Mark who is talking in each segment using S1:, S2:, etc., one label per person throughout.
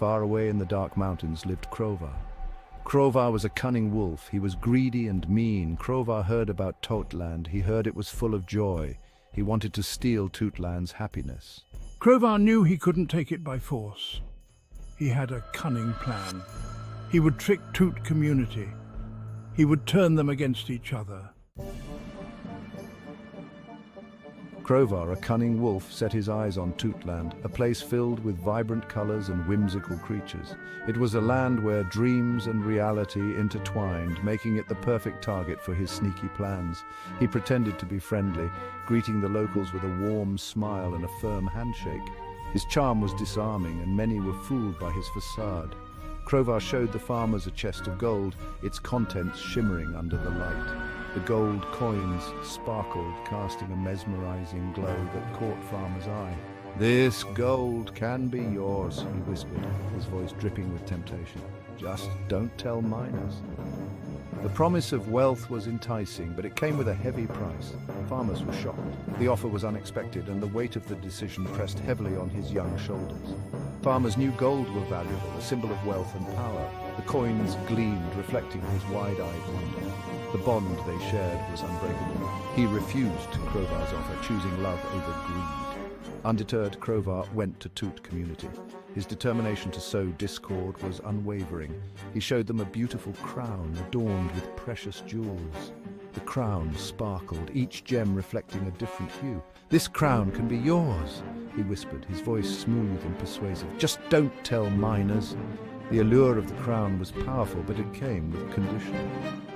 S1: Far away in the dark mountains lived Crovar. Crovar was a cunning wolf. He was greedy and mean. Crovar heard about Tut Land. He heard it was full of joy. He wanted to steal Tut Land's happiness.
S2: Crovar knew he couldn't take it by force. He had a cunning plan. He would trick Tut community. He would turn them against each other.
S1: Crovar, a cunning wolf, set his eyes on Tut Land, a place filled with vibrant colors and whimsical creatures. It was a land where dreams and reality intertwined, making it the perfect target for his sneaky plans. He pretended to be friendly, greeting the locals with a warm smile and a firm handshake. His charm was disarming, and many were fooled by his facade. Crovar showed the farmers a chest of gold, its contents shimmering under the light. The gold coins sparkled, casting a mesmerizing glow that caught farmer's eye. "This gold can be yours," he whispered, his voice dripping with temptation. "Just don't tell miners." The promise of wealth was enticing, but it came with a heavy price. Farmers were shocked. The offer was unexpected, and the weight of the decision pressed heavily on his young shoulders. Farmers knew gold were valuable, a symbol of wealth and power. The coins gleamed, reflecting his wide-eyed wonder. The bond they shared was unbreakable. He refused Crovar's offer, choosing love over greed. Undeterred, Crovar went to Tut community. His determination to sow discord was unwavering. He showed them a beautiful crown adorned with precious jewels. The crown sparkled, each gem reflecting a different hue. "This crown can be yours," he whispered, his voice smooth and persuasive. "Just don't tell miners." The allure of the crown was powerful, but it came with condition.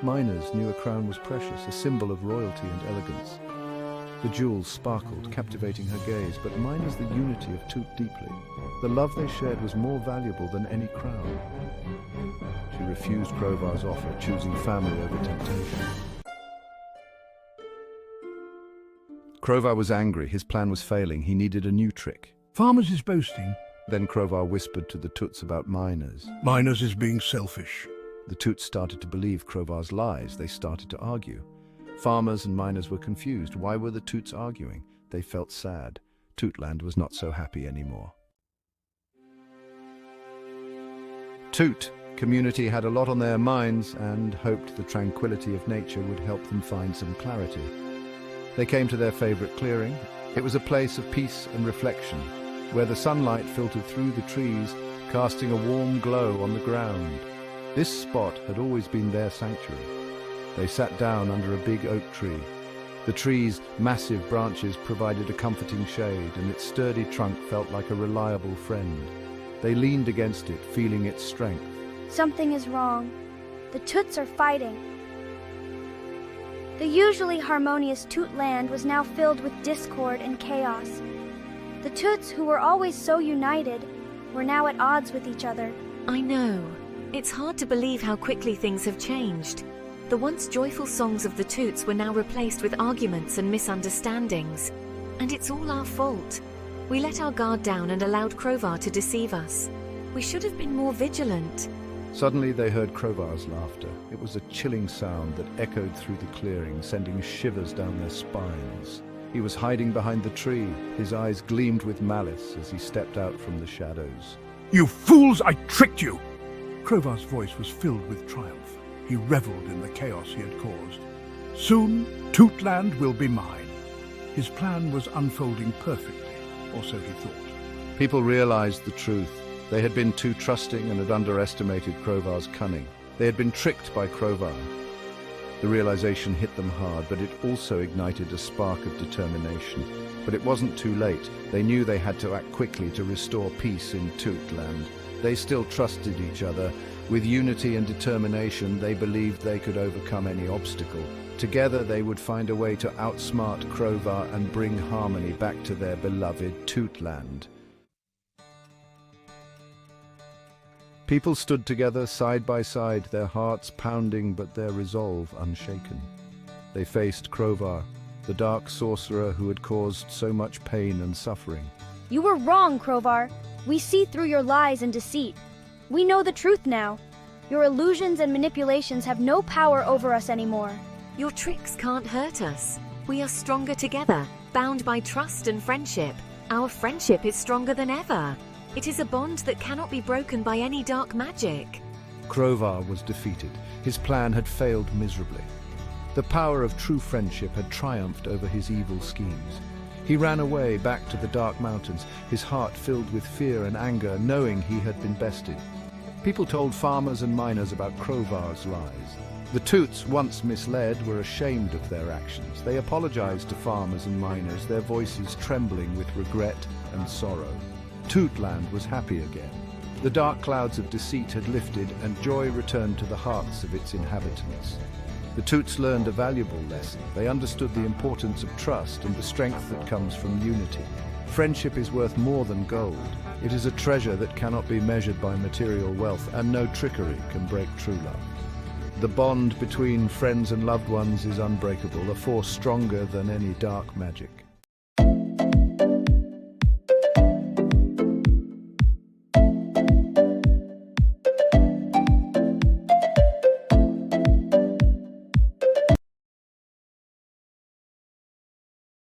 S1: Miners knew a crown was precious, a symbol of royalty and elegance. The jewels sparkled, captivating her gaze, but miners the unity of Tut deeply. The love they shared was more valuable than any crown. She refused Crovar's offer, choosing family over temptation. Crovar was angry. His plan was failing. He needed a new trick.
S2: "Farmers is boasting.
S1: Then Crovar whispered to the Tuts about miners.
S2: Miners is being selfish."
S1: The Tuts started to believe Crovar's lies. They started to argue. Farmers and miners were confused. Why were the Tuts arguing? They felt sad. Tut Land was not so happy anymore. Tut community had a lot on their minds and hoped the tranquility of nature would help them find some clarity. They came to their favorite clearing. It was a place of peace and reflection, where the sunlight filtered through the trees, casting a warm glow on the ground. This spot had always been their sanctuary. They sat down under a big oak tree. The tree's massive branches provided a comforting shade, and its sturdy trunk felt like a reliable friend. They leaned against it, feeling its strength.
S3: "Something is wrong. The Tuts are fighting." The usually harmonious Tut Land was now filled with discord and chaos. The Tuts, who were always so united, were now at odds with each other.
S4: I know. It's hard to believe how quickly things have changed. The once joyful songs of the Tuts were now replaced with arguments and misunderstandings. And it's all our fault. We let our guard down and allowed Crovar to deceive us. We should have been more vigilant.
S1: Suddenly they heard Crovar's laughter. It was a chilling sound that echoed through the clearing, sending shivers down their spines. He was hiding behind the tree. His eyes gleamed with malice as he stepped out from the shadows.
S2: "You fools, I tricked you!" Crovar's voice was filled with triumph. He reveled in the chaos he had caused. "Soon, Tut Land will be mine." His plan was unfolding perfectly, or so he thought.
S1: People realized the truth. They had been too trusting and had underestimated Crovar's cunning. They had been tricked by Crovar. The realization hit them hard, but it also ignited a spark of determination. But it wasn't too late. They knew they had to act quickly to restore peace in Tut Land. They still trusted each other. With unity and determination, they believed they could overcome any obstacle. Together, they would find a way to outsmart Crovar and bring harmony back to their beloved Tut Land. People stood together side by side, their hearts pounding but their resolve unshaken. They faced Crovar, the dark sorcerer who had caused so much pain and suffering.
S3: "You were wrong, Crovar. We see through your lies and deceit. We know the truth now. Your illusions and manipulations have no power over us anymore."
S4: Your tricks can't hurt us. We are stronger together, bound by trust and friendship. Our friendship is stronger than ever. It is a bond that cannot be broken by any dark magic.
S1: Crovar was defeated. His plan had failed miserably. The power of true friendship had triumphed over his evil schemes. He ran away back to the dark mountains, his heart filled with fear and anger, knowing he had been bested. People told farmers and miners about Crovar's lies. The Toots, once misled, were ashamed of their actions. They apologized to farmers and miners, their voices trembling with regret and sorrow. Tut Land was happy again. The dark clouds of deceit had lifted and joy returned to the hearts of its inhabitants. The Toots learned a valuable lesson. They understood the importance of trust and the strength that comes from unity. Friendship is worth more than gold. It is a treasure that cannot be measured by material wealth, and no trickery can break true love. The bond between friends and loved ones is unbreakable, a force stronger than any dark magic.